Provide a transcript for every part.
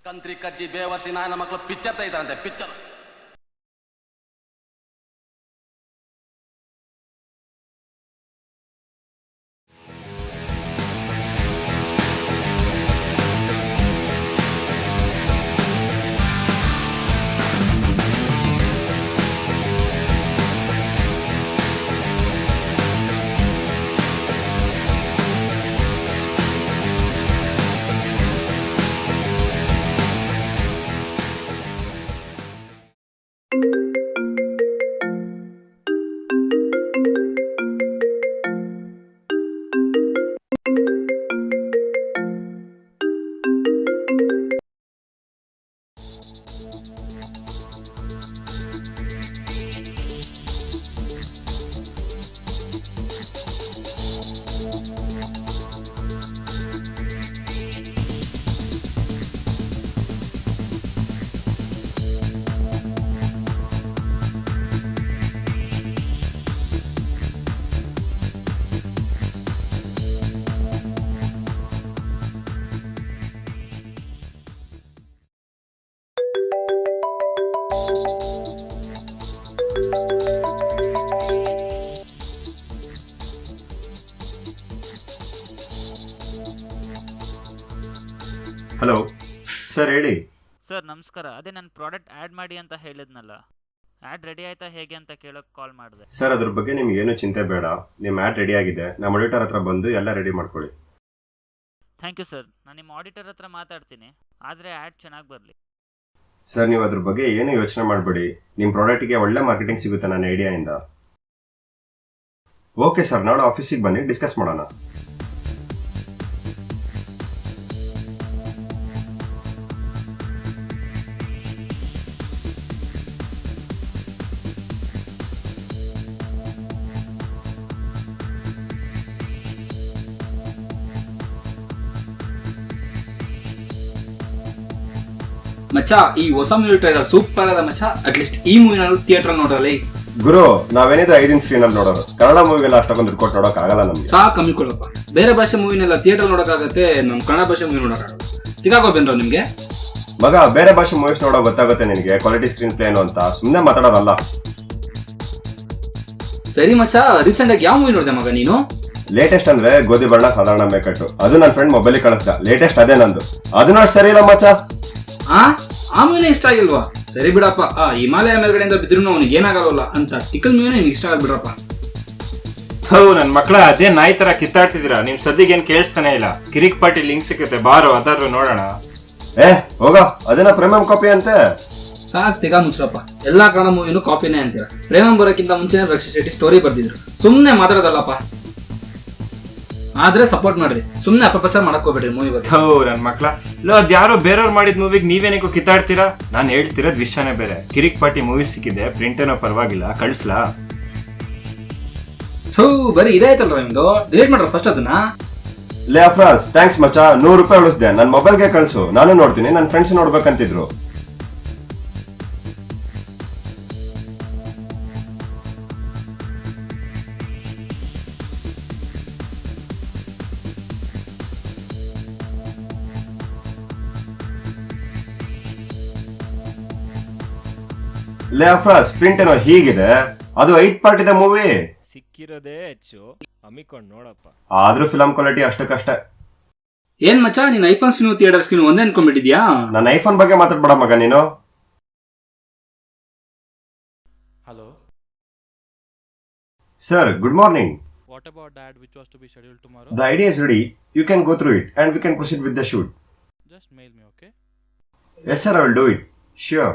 ಕಂತ್ರಿ ಕಜ್ಜಿ ಬೇವರ್ಸಿ ನಾಯನ ಮಕ್ಕಳು picture ತೆಗಿತಾರಂತೆ picture. Hello sir, ಹೇಳಿ. Sir ನಮಸ್ಕಾರ. ಅದೇ ನನ್ನ ಪ್ರಾಡಕ್ಟ್ ಆ್ಯಡ್ ಮಾಡಿ ಅಂತ ಹೇಳಿದ್ನಲ್ಲ, ಆ್ಯಡ್ ರೆಡಿ ಆಯ್ತಾ ಹೇಗೆ ಅಂತ ಕೇಳೋಕ್ಕೆ ಕಾಲ್ ಮಾಡಿದೆ. ಸರ್, ಅದ್ರ ಬಗ್ಗೆ ನಿಮ್ಗೆ ಏನು ಚಿಂತೆ ಬೇಡ. ನಿಮ್ಮ ಆ್ಯಡ್ ರೆಡಿ ಆಗಿದೆ. ನಮ್ಮ ಆಡಿಟರ್ ಹತ್ರ ಬಂದು ಎಲ್ಲ ರೆಡಿ ಮಾಡ್ಕೊಳ್ಳಿ. Thank you sir. ನಾನು ನಿಮ್ಮ ಆಡಿಟರ್ ಹತ್ರ ಮಾತಾಡ್ತೀನಿ, ಆದರೆ ಆ್ಯಡ್ ಚೆನ್ನಾಗಿ ಬರಲಿ. ಸರ್, ನೀವು ಅದ್ರ ಬಗ್ಗೆ ಏನು ಯೋಚನೆ ಮಾಡಬೇಡಿ. ನಿಮ್ಮ ಪ್ರಾಡಕ್ಟಿಗೆ ಒಳ್ಳೆ ಮಾರ್ಕೆಟಿಂಗ್ ಸಿಗುತ್ತೆ ನನ್ನ ಐಡಿಯಾಯಿಂದ. ಓಕೆ ಸರ್, ನಾಳೆ ಆಫೀಸಿಗೆ ಬನ್ನಿ, ಡಿಸ್ಕಸ್ ಮಾಡೋಣ. ಮಚ್ಚ, ಈ ಹೊಸ ಮೂವಿ ಟ್ರೈಲರ್ ಸೂಪರ್ ಅದ ಮಚ್ಚ. ಅಟ್ಲೀಸ್ಟ್ ಈ ಮೂವಿನಾದ್ರು ಥಿಯೇಟರ್ ನೋಡ್ರಲ್ಲಿ. ಗುರು, ನಾವೇನಿದೆ 5 ಸ್ಕ್ರೀನ್ ಅಲ್ಲಿ ನೋಡೋರು. ಕನ್ನಡ ಮೂವಿಗೆಲ್ಲ ಅಷ್ಟೊಂದು ರಿಕಾರ್ಡ್ ನೋಡೋಕೆ ಆಗಲ್ಲ ನಮ್ಗೆ. ಕಮ್ಮಿ ಕೊಡಪ್ಪ. ಬೇರೆ ಭಾಷೆ ಮೂವಿನೆಲ್ಲ ಥಿಯೇಟರ್ ನೋಡೋಕ್ಕಾಗತ್ತೆ, ನಮ್ಮ ಕನ್ನಡ ಭಾಷೆ ಮೂವಿ ನೋಡೋಕ್ಕಾಗಲ್ಲ. ತಿಗಾಕೋ ಬಂದ್ರು ನಿಮ್ಗೆ ಮಗ. ಬೇರೆ ಭಾಷೆ ಮೂವೀಸ್ ನೋಡೋ ಗೊತ್ತಾಗುತ್ತೆ ನಿನಗೆ ಕ್ವಾಲಿಟಿ ಸ್ಕ್ರೀನ್ ಪ್ಲೇ ಏನು ಅಂತ. ಸುಮ್ಮನೆ ಮಾತಾಡೋದಲ್ಲ. ಸರಿ ಮಚ್ಚ, ರೀಸೆಂಟ್ ಆಗಿ ಯಾವ ಮೂವಿ ನೋಡಿದೆ ಮಗ ನೀನು? ಲೇಟೆಸ್ಟ್ ಅಂದ್ರೆ ಗೋಧಿ ಬಣ್ಣ ಸಾಧಾರಣ ಮೇಕಟ್ಟು. ಅದು ನನ್ನ ಫ್ರೆಂಡ್ ಮೊಬೈಲ್ ಕಳಿಸ್ದ. ಲೇಟೆಸ್ಟ್ ಅದೇ ನಂದು. ಅದು ನೋಡಿ ಸರಿ ಇಲ್ಲ ಮಚ್ಚ. ಆ ಮೂವಿನೇ ಇಷ್ಟ ಆಗಿಲ್ವಾ? ಸರಿ ಬಿಡಪ್ಪ. ಹಿಮಾಲಯ ಮೇಲ್ಗಡೆಯಿಂದ ಬಿದ್ರು ಅವನಿಗೆ ಏನಾಗಲ್ಲ ಅಂತ ತಿಕ್ಕಲ್ ಮೂವಿನೇ ನಿಮ್ಗೆ ಇಷ್ಟ ಆಗ್ಬಿಡ್ರಪ್ಪ. ನನ್ ಮಕ್ಳ ಅದೇ ನಾಯಿ ತರ ಕಿತ್ತಾಡ್ತಿದ್ದೀರಾ. ನಿಮ್ ಸದ್ದಿಗೆ ಏನ್ ಕೇಳಿಸ್ತಾನೆ ಇಲ್ಲ. ಕಿರಿಕ್ ಪಾಟಿ ಲಿಂಕ್ ಸಿಕ್ಕುತ್ತೆ, ಬಾರೋ ಅದಾದ್ರು ನೋಡೋಣ. ಹೋಗ, ಅದೇನ ಪ್ರೀಮಿಯಂ ಕಾಪಿ ಅಂತೆ. ಸಾಕ್ ತಿಗಾ ಮುಚ್ರಪ್ಪ. ಎಲ್ಲಾ ಕನ್ನಡ ಮೂವಿನೂ ಕಾಪಿನೇ ಅಂತೀರ. ಪ್ರೇಮಂ ಬರೋಕ್ಕಿಂತ ಮುಂಚೆನೇ ರಕ್ಷಿತ್ ಶೆಟ್ಟಿ ಸ್ಟೋರಿ ಬರ್ದಿದ್ರು. ಸುಮ್ನೆ ಮಾತಾಡೋದಲ್ಲಪ್ಪ. ಆದ್ರೆ ಸಪೋರ್ಟ್ ಮಾಡ್ರಿ, ಸುಮ್ನೆ ಅಪಪ್ರಚಾರ ಮಾಡಕ್ ಹೋಗ್ಬೇಡ್ರಿ ಮೂವಿ ಬಗ್ಗೆ. ನನ್ ಮಕ್ಳ ಅದ್ಯಾರೋ ಬೇರೆಯವ್ರು ಮಾಡಿದ ಮೂವಿಗೆ ನೀವೇನಕ್ಕೂ ಕಿತ್ತಾಡ್ತೀರಾ? ನಾನ್ ಹೇಳ್ತಿರೋದ್ ವಿಷಯನೇ ಬೇರೆ. ಕಿರಿಕ್ ಪಾಟಿ ಮೂವಿ ಸಿಕ್ಕಿದೆ, ಪ್ರಿಂಟ್ ಏನೋ ಪರವಾಗಿಲ್ಲ, ಕಳಿಸ್ಲಾ? ಬರೀ ಇದಾಯ್ತಲ್ರ ನಿಮ್ದು. ಡಿಲೀಟ್ ಮಾಡ್ರ ಫಸ್ಟ್ ಅದನ್ನ. ಲೇ ಅಫ್ರಾಜ್, ಥ್ಯಾಂಕ್ಸ್ ಮಚ್ಚ. 100 ರೂಪಾಯಿ ಉಳಿಸ್ದೆ. ನನ್ನ ಮೊಬೈಲ್ಗೆ ಕಳಿಸು, ನಾನು ನೋಡ್ತೀನಿ. ನನ್ನ ಫ್ರೆಂಡ್ಸ್ ನೋಡ್ಬೇಕಂತಿದ್ರು. ಲೇ ಅಫ್ರಾಜ್, ಪ್ರಿಂಟ್ ಏನೋ ಹೀಗಿದೆ. ಅದು 5 ಪಾರ್ಟ್ ಇದೆ ಮೂವಿ. ಸಿಕ್ಕಿರೋದೇ ಹೆಚ್ಚು, ಅಮ್ಮಿಕೊಂಡ್ ನೋಡಪ್ಪ. ಆದ್ರೂ ಫಿಲಂ ಕ್ವಾಲಿಟಿ ಅಷ್ಟಕ್ಕಷ್ಟೇ. ಏನ್ ಮಚ್ಚ, ನೀನ್ ಐಫೋನ್ ಸ್ಕ್ರೀನ್ ಥಿಯೇಟರ್ ಸ್ಕ್ರೀನ್ ಒಂದೇ ಅನ್ಕೊಂಡ್ಬಿಟ್ಟಿದ್ಯಾ? ನನ್ನ ಐಫೋನ್ ಬಗ್ಗೆ ಮಾತಾಡ್ಬೇಡ ಮಗ ನೀನು. Hello. Sir, good morning. What about that which was to be scheduled tomorrow? The idea is ready. You can go through it and we can proceed with the shoot. Just mail me, okay? Yes sir, I will do it. Sure.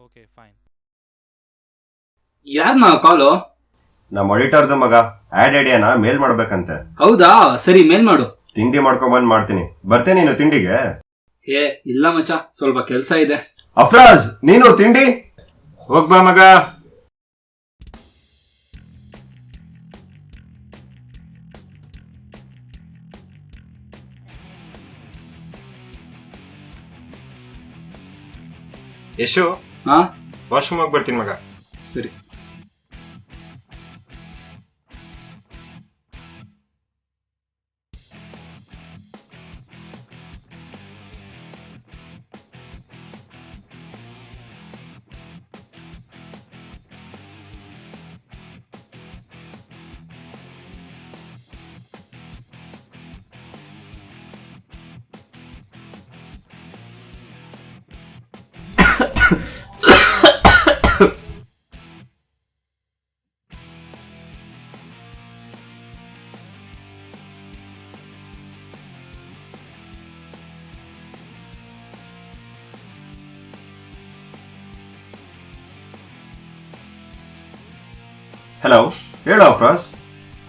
Okay, fine. ಯಾರ್ ಮಗ ಕಾಲು? ನಮ್ಮ ಆಡಿಟರ್ದು ಮಗ. Add ಐಡಿಯಾನ ಮೇಲ್ ಮಾಡ್ಬೇಕಂತೆ. ಹೌದಾ, ಸರಿ ಮೇಲ್ ಮಾಡು. ತಿಂಡಿ ಮಾಡ್ಕೊಂಡ್ ಮಾಡ್ತೀನಿ. ಬರ್ತೇನೆ ನೀನು ತಿಂಡಿಗೆ? ಇಲ್ಲ ಮಚ್ಚ, ಸ್ವಲ್ಪ ಕೆಲ್ಸ ಇದೆ. ಅಫ್ರಾಜ್, ನೀನು ತಿಂಡಿ ಹೋಗ್ಬಾ ಮಗ. ಯಶು, ವಾಶ್ರೂಮ್ ಹೋಗಿ ಬರ್ತೀನಿ ಮಗ. ಸರಿ. ಹಲೋ, ಹೇಳು ಅಫ್ರಾಸ್.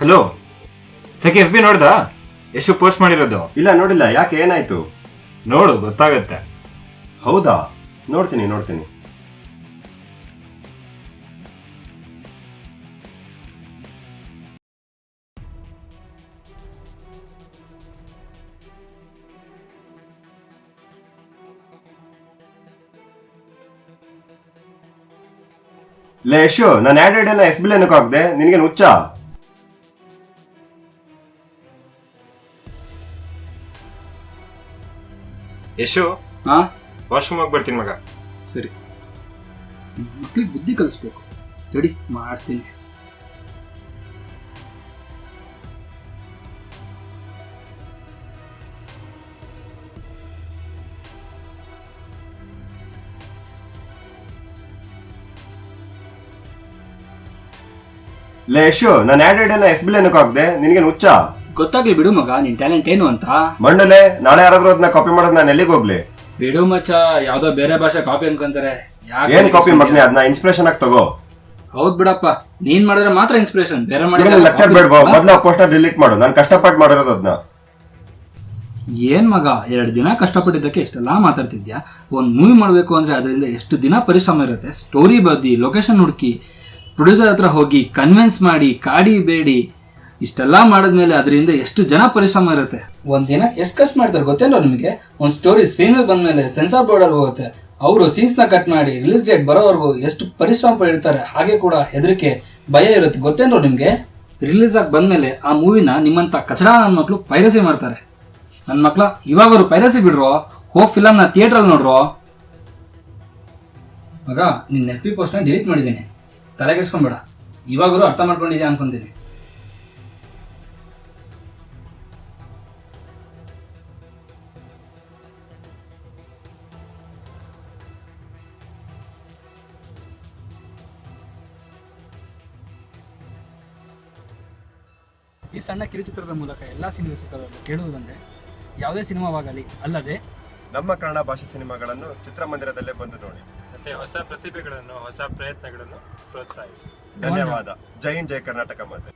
ಹಲೋ ಸಖಿ, FB ನೋಡ್ದಾ? ಯಶು ಪೋಸ್ಟ್ ಮಾಡಿರೋದು. ಇಲ್ಲ, ನೋಡಿಲ್ಲ. ಯಾಕೆ, ಏನಾಯ್ತು? ನೋಡು, ಗೊತ್ತಾಗತ್ತೆ. ಹೌದಾ, ನೋಡ್ತೀನಿ. ಲೇ ಯಶು, ನಾನು ಆಡ್ ಐಡಿಯನ್ನ FB ಏನಕ್ಕೆ ಹಾಕ್ದೆ? ನಿನಗೇನು ಹುಚ್ಚ? ಯಶು, ಹಾ ವಾಶ್ರೂಮ್ ಹೋಗಿ ಬರ್ತೀನಿ ಮಗ. ಸರಿ, ಮಕ್ಳಿಗೆ ಬುದ್ಧಿ ಕಲಿಸ್ಬೇಕು. ರೆಡಿ ಮಾಡ್ತೀನಿ. ಲೇ ಯಶು, ನಾನು ಆಡ್ ಐಡಿಯನ್ನ FB ಏನಕ್ಕೆ ಹಾಕ್ದೆ? ನಿನಗೇನು ಹುಚ್ಚ? ಗೊತ್ತಾಗ್ಲಿ ಬಿಡು ಮಗ, ನಿನ್ ಟ್ಯಾಲೆಂಟ್ ಏನು ಅಂತ. ಮಂಡಲೆ, ನಾಳೆ ಯಾರಾದ್ರೂ ಅದನ್ನ ಕಾಪಿ ಮಾಡೋದು ನಾನು ಎಲ್ಲಿಗೆ ಹೋಗ್ಲಿ? ಬಿಡು ಮಚ್ಚ, ಯಾವ್ದೋ ಬೇರೆ ಭಾಷೆ ಕಾಪಿ ಅನ್ಕೊಂತಾರೆ. ಏನ್ ಕಾಪಿ ಮಗ್ನೆ? ಅದನ್ನ ಇನ್ಸ್ಪಿರೇಷನ್ ಆಗಿ ತಗೋ. ಹೌದ್ ಬಿಡಪ್ಪ, ನೀನ್ ಮಾಡಿದ್ರೆ ಮಾತ್ರ ಇನ್ಸ್ಪಿರೇಷನ್, ಬೇರೆ ಲೆಕ್ಚರ್ ಬೇಡ್ಬೋ. ಮೊದ್ಲು ಪೋಸ್ಟರ್ ಡಿಲೀಟ್ ಮಾಡು. ನಾನು ಕಷ್ಟಪಟ್ಟು ಮಾಡಿರೋದು ಅದನ್ನ. ಏನ್ ಮಗ, 2 ದಿನ ಕಷ್ಟಪಟ್ಟಿದ್ದಕ್ಕೆ ಇಷ್ಟೆಲ್ಲ ಮಾತಾಡ್ತಿದ್ಯಾ? ಒಂದ್ ಮೂವಿ ಮಾಡ್ಬೇಕು ಅಂದ್ರೆ ಅದರಿಂದ ಎಷ್ಟು ದಿನ ಪರಿಶ್ರಮ ಇರುತ್ತೆ. ಸ್ಟೋರಿ ಬರ್ದಿ, ಲೊಕೇಶನ್ ಹುಡುಕಿ, ಪ್ರೊಡ್ಯೂಸರ್ ಹತ್ರ ಹೋಗಿ ಕನ್ವಿನ್ಸ್ ಮಾಡಿ, ಕಾಡಿ ಬೇಡಿ, ಇಷ್ಟೆಲ್ಲ ಮಾಡಿದ್ಮೇಲೆ ಅದರಿಂದ ಎಷ್ಟು ಜನ ಪರಿಶ್ರಮ ಇರುತ್ತೆ. ಒಂದ್ ದಿನ ಎಷ್ಟು ಖರ್ಚು ಮಾಡ್ತಾರೆ ಗೊತ್ತೇನೋ ನಿಮಗೆ? ಒಂದ್ ಸ್ಟೋರಿ ಸ್ಕ್ರೀನ್ ಮೇಲೆ ಬಂದ್ಮೇಲೆ ಸೆನ್ಸಾರ್ ಬೋರ್ಡ್ ಅಲ್ಲಿ ಹೋಗುತ್ತೆ. ಅವರು ಸೀನ್ಸ್ ನ ಕಟ್ ಮಾಡಿ ರಿಲೀಸ್ ಡೇಟ್ ಬರೋವರೆಗೂ ಎಷ್ಟು ಪರಿಶ್ರಮ ಪಡಿರ್ತಾರೆ. ಹಾಗೆ ಕೂಡ ಹೆದರಿಕೆ, ಭಯ ಇರುತ್ತೆ. ಗೊತ್ತೇನೋ ನಿಮ್ಗೆ? ರಿಲೀಸ್ ಆಗಿ ಬಂದ್ಮೇಲೆ ಆ ಮೂವಿನ ನಿಮ್ಮಂತ ಕಚಡ ನನ್ನ ಮಕ್ಳು ಪೈರಸಿ ಮಾಡ್ತಾರೆ. ನನ್ನ ಮಕ್ಳ ಇವಾಗ ಅವರು ಪೈರಸಿ ಬಿಡ್ರೋ, ಹೋಗಿ ಫಿಲಮ್ ನ ಥಿಯೇಟರ್ ಅಲ್ಲಿ ನೋಡ್ರೋ. ಮಗ, ನಿನ್ನ FB ಪೋಸ್ಟ್ ನ ಡಿಲೀಟ್ ಮಾಡಿದ್ದೀನಿ, ತಲೆ ಕೆಡ್ಸ್ಕೊಂಬೇಡ. ಇವಾಗರೂ ಅರ್ಥ ಮಾಡ್ಕೊಂಡಿದ್ಯಾ ಅನ್ಕೊಂತೀನಿ. ಈ ಸಣ್ಣ ಕಿರುಚಿತ್ರದ ಮೂಲಕ ಎಲ್ಲ ಸಿನಿಮಾಸಕರನ್ನು ಕೇಳುವುದಂದ್ರೆ ಯಾವುದೇ ಸಿನಿಮಾವಾಗಲಿ ಅಲ್ಲದೆ ನಮ್ಮ ಕನ್ನಡ ಭಾಷೆ ಸಿನಿಮಾಗಳನ್ನು ಚಿತ್ರಮಂದಿರದಲ್ಲೇ ಬಂದು ನೋಡಿ. ಮತ್ತೆ ಹೊಸ ಪ್ರತಿಭೆಗಳನ್ನು, ಹೊಸ ಪ್ರಯತ್ನಗಳನ್ನು ಪ್ರೋತ್ಸಾಹಿಸಿ. ಧನ್ಯವಾದ. ಜೈ ಹಿಂದ್, ಜೈ ಕರ್ನಾಟಕ ಮಾತೆ.